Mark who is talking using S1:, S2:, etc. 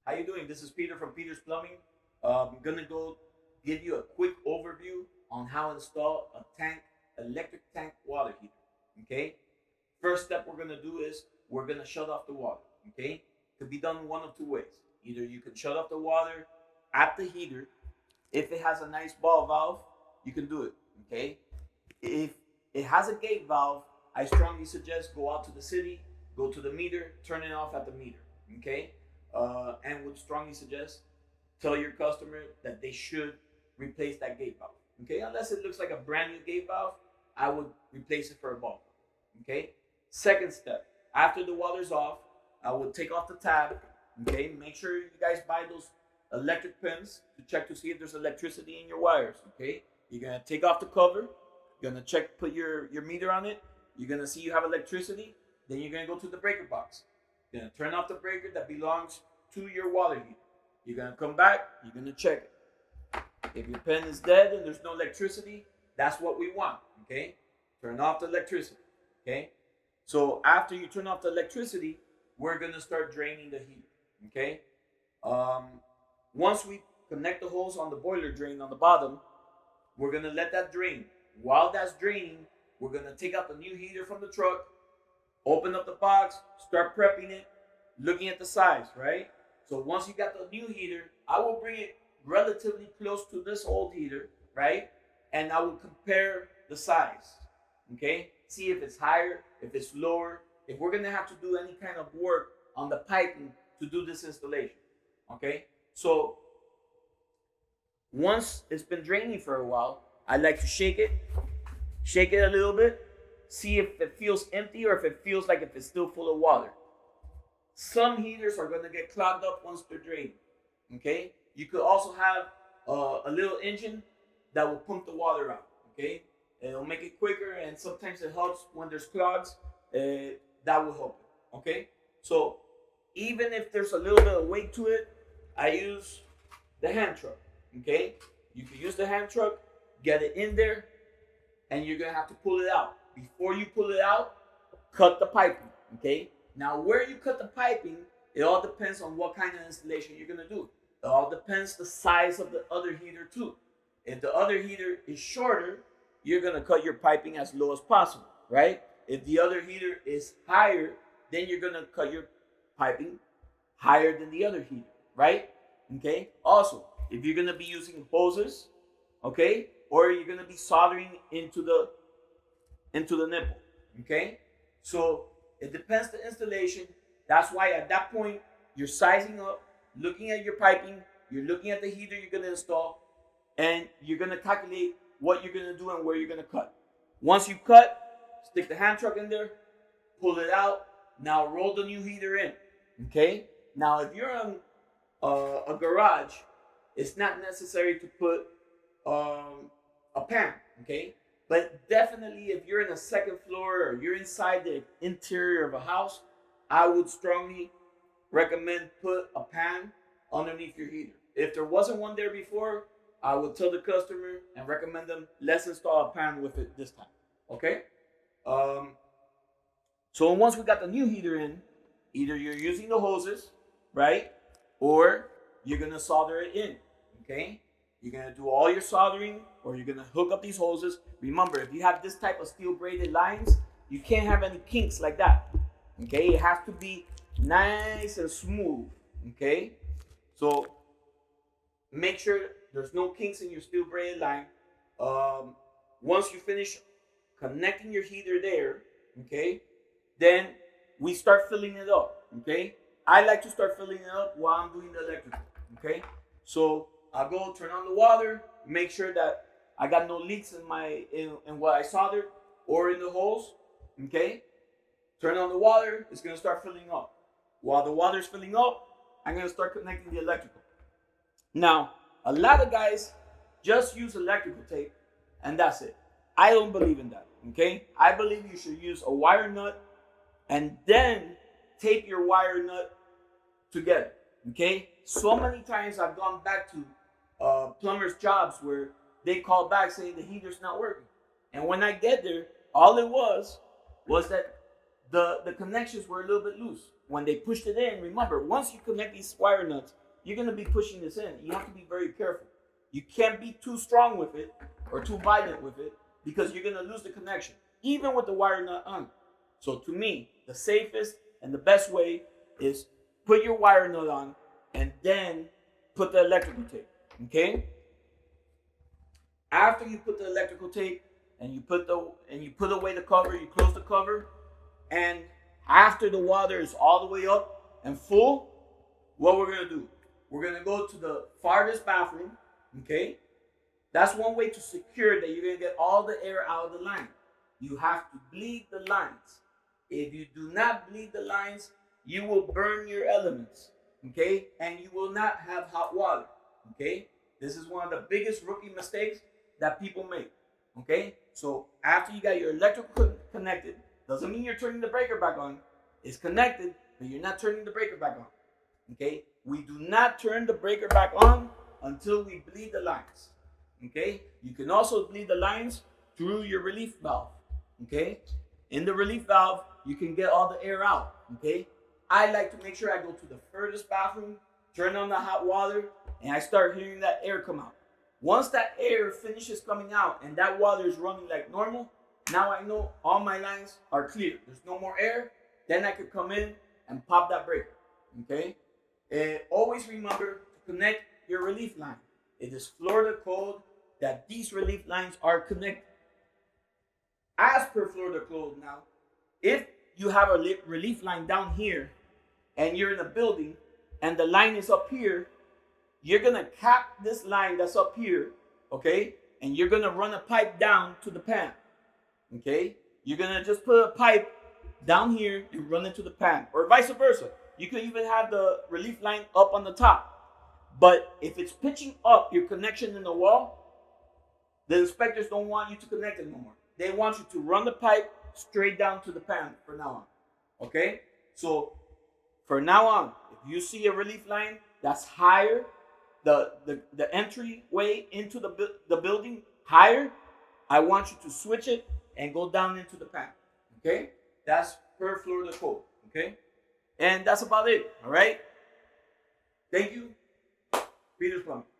S1: How you doing? This is Peter from Peter's Plumbing. I'm gonna go give you a quick overview on how to install electric tank water heater. Okay. First step we're gonna do is we're gonna shut off the water. Okay. It could be done one of two ways. Either you can shut off the water at the heater. If it has a nice ball valve, you can do it. Okay. If it has a gate valve, I strongly suggest go out to the city, go to the meter, turn it off at the meter. Okay, and would strongly suggest tell your customer that they should replace that gate valve. Okay, unless it looks like a brand new gate valve, I would replace it for a ball valve. Okay. Second step, after the water's off, I would take off the tab. Okay, make sure you guys buy those electric pins to check to see if there's electricity in your wires. Okay, you're gonna take off the cover. You're gonna check, put your meter on it. You're gonna see you have electricity. Then you're gonna go to the breaker box. You're gonna turn off the breaker that belongs to your water heater. You're gonna come back. You're gonna check it. If your pen is dead and there's no electricity, that's what we want. Okay, turn off the electricity. Okay, so after you turn off the electricity, we're gonna start draining the heater. Okay, um, once we connect the hose on the boiler drain on the bottom, we're gonna let that drain. While that's draining, we're gonna take out the new heater from the truck, open up the box, start prepping it, looking at the size, right? So once you got the new heater, I will bring it relatively close to this old heater, right? And I will compare the size, okay? See if it's higher, if it's lower, if we're gonna have to do any kind of work on the piping to do this installation, okay? So once it's been draining for a while, I like to shake it a little bit, see if it feels empty or if it feels like if it's still full of water. Some heaters are going to get clogged up once they're drained. Okay, you could also have a little engine that will pump the water out. Okay, it'll make it quicker, and sometimes it helps when there's clogs. That will help it. Okay, so even if there's a little bit of weight to it, I use the hand truck. Okay, you can use the hand truck, get it in there, and you're gonna have to pull it out. Before you pull it out, cut the piping. Okay, now where you cut the piping, it all depends on what kind of installation you're gonna do. It all depends the size of the other heater too. If the other heater is shorter, you're gonna cut your piping as low as possible, right? If the other heater is higher, then you're gonna cut your piping higher than the other heater, right? Okay. Also, if you're gonna be using hoses, okay, or you're gonna be soldering into the nipple, okay. So it depends the installation. That's why at that point you're sizing up, looking at your piping, you're looking at the heater you're gonna install, and you're gonna calculate what you're gonna do and where you're gonna cut. Once you cut, stick the hand truck in there, pull it out. Now roll the new heater in. Okay. Now if you're on a garage, it's not necessary to put a pan. Okay. But definitely, if you're in a second floor or you're inside the interior of a house, I would strongly recommend put a pan underneath your heater. If there wasn't one there before, I would tell the customer and recommend them, let's install a pan with it this time. Okay. Um, so once we got the new heater in, either you're using the hoses, right? Or you're gonna solder it in. Okay? You're gonna do all your soldering, or you're gonna hook up these hoses. Remember, if you have this type of steel braided lines, you can't have any kinks like that. Okay? It has to be nice and smooth. Okay? So make sure there's no kinks in your steel braided line. Once you finish connecting your heater there, okay, then we start filling it up. Okay, I like to start filling it up while I'm doing the electrical. Okay, so I'll go turn on the water, make sure that I got no leaks in what I soldered or in the hose. Okay, turn on the water, it's gonna start filling up. While the water's filling up, I'm gonna start connecting the electrical. Now, a lot of guys just use electrical tape and that's it. I don't believe in that. Okay, I believe you should use a wire nut and then tape your wire nut together. Okay, so many times I've gone back to plumbers' jobs where they call back saying the heater's not working, and when I get there, all it was that the connections were a little bit loose. when they pushed it in, remember, once you connect these wire nuts, you're going to be pushing this in. You have to be very careful. You can't be too strong with it or too violent with it because you're going to lose the connection, even with the wire nut on. So to me, the safest and the best way is put your wire nut on and then put the electrical tape, okay? After you put the electrical tape and you put away the cover, you close the cover, and after the water is all the way up and full, what we're gonna do? We're gonna go to the farthest bathroom, okay? That's one way to secure that you're gonna get all the air out of the line. You have to bleed the lines. If you do not bleed the lines, you will burn your elements, okay? And you will not have hot water, okay? This is one of the biggest rookie mistakes that people make, okay? So after you got your electrical connected, doesn't mean you're turning the breaker back on. It's connected, but you're not turning the breaker back on, okay? We do not turn the breaker back on until we bleed the lines, okay? You can also bleed the lines through your relief valve, okay? In the relief valve, you can get all the air out, okay? I like to make sure I go to the furthest bathroom, turn on the hot water, and I start hearing that air come out. Once that air finishes coming out and that water is running like normal, now I know all my lines are clear. There's no more air. Then I could come in and pop that breaker, okay? And always remember to connect your relief line. It is Florida code that these relief lines are connected. As per Florida code now, if you have a relief line down here and you're in a building and the line is up here, you're going to cap this line that's up here, okay? And you're going to run a pipe down to the pan, okay? You're going to just put a pipe down here and run it to the pan, or vice versa. You could even have the relief line up on the top. But if it's pitching up your connection in the wall, the inspectors don't want you to connect it no more. They want you to run the pipe straight down to the pan from now on, okay? So from now on, if you see a relief line that's higher, the entryway into the building higher, I want you to switch it and go down into the pan, okay? That's per Florida code, okay? And that's about it, all right? Thank you. Peter's Plumbing.